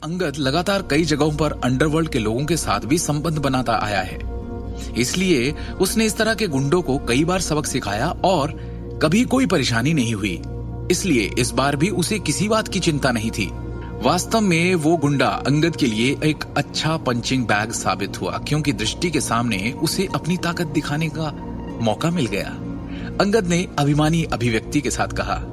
अंगद लगातार कई जगहों पर अंडरवर्ल्ड के लोगों के साथ भी संबंध बनाता आया है, इसलिए उसने इस तरह के गुंडों को कई बार सबक सिखाया और कभी कोई परेशानी नहीं हुई। इसलिए इस बार भी उसे किसी बात की चिंता नहीं थी। वास्तव में वो गुंडा अंगद के लिए एक अच्छा पंचिंग बैग साबित हुआ, क्योंकि दृष्टि के सामने उसे अपनी ताकत दिखाने का मौका मिल गया। अंगद ने अभिमानी अभिव्यक्ति के साथ कहा,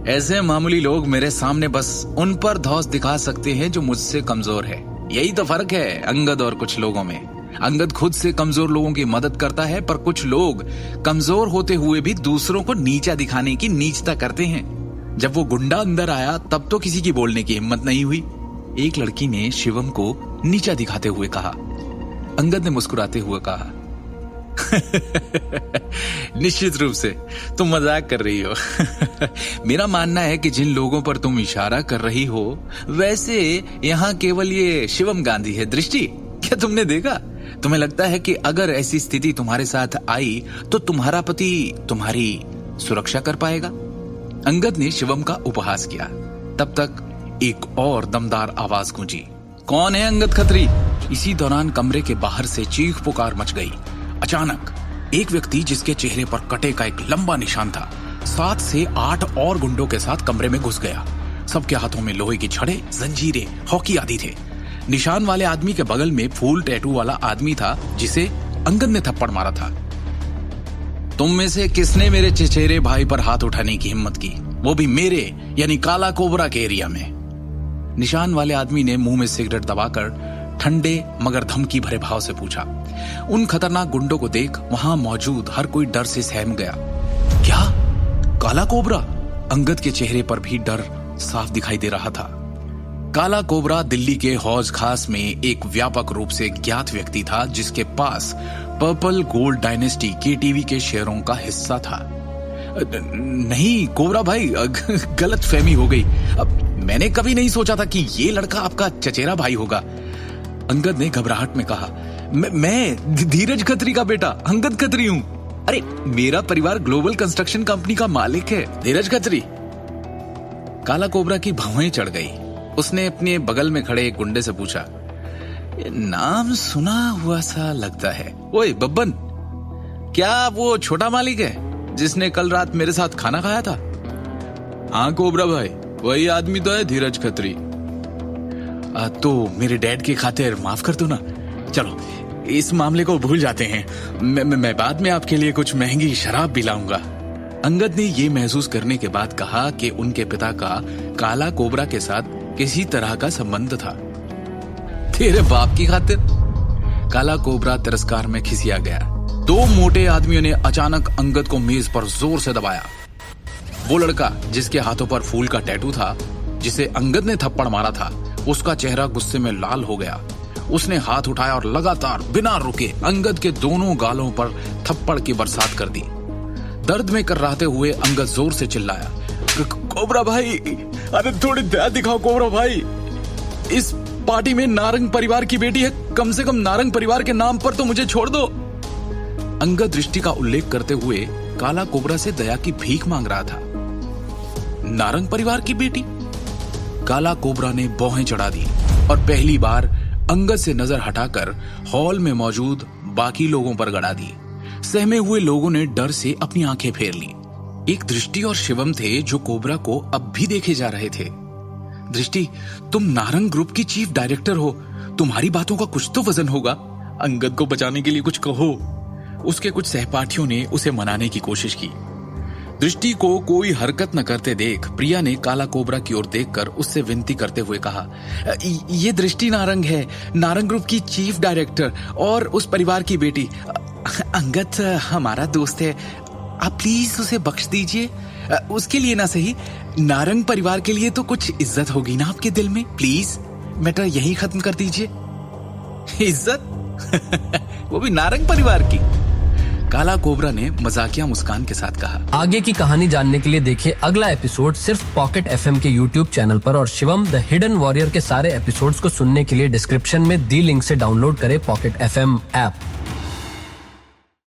ऐसे मामूली लोग मेरे सामने बस उन पर धौंस दिखा सकते हैं जो मुझसे कमजोर है। यही तो फर्क है अंगद और कुछ लोगों में। अंगद खुद से कमजोर लोगों की मदद करता है, पर कुछ लोग कमजोर होते हुए भी दूसरों को नीचा दिखाने की नीचता करते हैं। जब वो गुंडा अंदर आया तब तो किसी की बोलने की हिम्मत नहीं हुई। एक लड़की ने शिवम को नीचा दिखाते हुए कहा। अंगद ने मुस्कुराते हुए कहा, निश्चित रूप से तुम मजाक कर रही हो। मेरा मानना है कि जिन लोगों पर तुम इशारा कर रही हो, वैसे यहाँ केवल ये शिवम गांधी है। दृष्टि, क्या तुमने देखा? तुम्हें लगता है कि अगर ऐसी स्थिति तुम्हारे साथ आई तो तुम्हारा पति तुम्हारी सुरक्षा कर पाएगा? अंगद ने शिवम का उपहास किया। तब तक एक और दमदार आवाज गूंजी, कौन है अंगद खत्री? इसी दौरान कमरे के बाहर से चीख पुकार मच गई। अचानक एक व्यक्ति जिसके चेहरे पर कटे का एक लंबा निशान था, 7 से 8 और गुंडों के साथ कमरे में घुस गया। सबके हाथों में लोहे की छड़े, जंजीरें, हॉकी आदि थे। निशान वाले आदमी के बगल में फूल टैटू वाला आदमी था, जिसे अंगद ने थप्पड़ मारा था। तुम में से किसने मेरे चचेरे भाई पर हाथ उठाने की हिम्मत की, वो भी मेरे यानी काला कोबरा के एरिया में? निशान वाले आदमी ने मुंह में सिगरेट दबाकर ठंडे मगर धमकी भरे भाव से पूछा। उन खतरनाक गुंडों को देख वहां मौजूद हर कोई डर से सहम गया। क्या? काला कोबरा? अंगद के चेहरे पर भी डर साफ दिखाई दे रहा था। काला कोबरा दिल्ली के हौज खास में एक व्यापक रूप से ज्ञात व्यक्ति था, जिसके पास पर्पल गोल्ड डायनेस्टी केटीवी के शेयरों का हिस्सा था। नहीं कोबरा भाई, गलत फहमी हो गई। अब मैंने कभी नहीं सोचा था कि ये लड़का आपका चचेरा भाई होगा। अंगद ने घबराहट में कहा, मैं धीरज खत्री का बेटा अंगद खत्री हूँ। अरे मेरा परिवार ग्लोबल कंस्ट्रक्शन कंपनी का मालिक है, धीरज खत्री। काला कोबरा की भौहें चढ़ गई। उसने अपने बगल में खड़े एक गुंडे से पूछा, नाम सुना हुआ सा लगता है। ओए बब्बन, क्या वो छोटा मालिक है जिसने कल रात मेरे साथ खाना खाया था? हाँ कोबरा भाई, वही आदमी तो है धीरज खत्री। तो मेरे डैड की खातिर माफ कर दो ना। चलो इस मामले को भूल जाते हैं। मैं बाद में आपके लिए कुछ महंगी शराब भी लाऊंगा। अंगद ने ये महसूस करने के बाद कहा कि उनके पिता का काला कोबरा के साथ किसी तरह का संबंध था। तेरे बाप की खातिर? काला कोबरा तिरस्कार में खिसिया गया। 2 मोटे आदमियों ने अचानक अंगद को मेज पर जोर से दबाया। वो लड़का जिसके हाथों पर फूल का टैटू था, जिसे अंगद ने थप्पड़ मारा था, उसका चेहरा गुस्से में लाल हो गया। उसने हाथ उठाया और लगातार बिना रुके अंगद के दोनों गालों पर थप्पड़ की बरसात कर दी। दर्द में कर्राते हुए अंगद जोर से चिल्लाया, कोबरा भाई, अरे थोड़ी दया दिखाओ कोबरा भाई। इस पार्टी में नारंग परिवार की बेटी है, कम से कम नारंग परिवार के नाम पर तो मुझे छोड़ दो। अंगद दृष्टि का उल्लेख करते हुए काला कोबरा से दया की भीख मांग रहा था। नारंग परिवार की बेटी? काला कोबरा ने भौहें चढ़ा दी और पहली बार अंगद से नजर हटाकर हॉल में मौजूद बाकी लोगों पर गड़ा दी। सहमे हुए लोगों ने डर से अपनी आंखें फेर ली। एक दृष्टि और शिवम थे जो कोबरा को अब भी देखे जा रहे थे। दृष्टि, तुम नारंग ग्रुप की चीफ डायरेक्टर हो, तुम्हारी बातों का कुछ तो वजन होगा। अंगद को बचाने के लिए कुछ कहो। उसके कुछ सहपाठियों ने उसे मनाने की कोशिश की। दृष्टि को कोई हरकत न करते देख प्रिया ने काला कोबरा की ओर देखकर उससे विनती करते हुए कहा, ये दृष्टि नारंग है, नारंग ग्रुप की चीफ डायरेक्टर और उस परिवार की बेटी। अंगद हमारा दोस्त है, आप प्लीज उसे बख्श दीजिए। उसके लिए ना सही, नारंग परिवार के लिए तो कुछ इज्जत होगी ना आपके दिल में। प्लीज मैटर यही खत्म कर दीजिए। इज्जत? वो भी नारंग परिवार की? काला कोबरा ने मजाकिया मुस्कान के साथ कहा। आगे की कहानी जानने के लिए देखिए अगला एपिसोड सिर्फ पॉकेट एफएम के यूट्यूब चैनल पर, और शिवम द हिडन वॉरियर के सारे एपिसोड्स को सुनने के लिए डिस्क्रिप्शन में दी लिंक से डाउनलोड करें पॉकेट एफएम ऐप।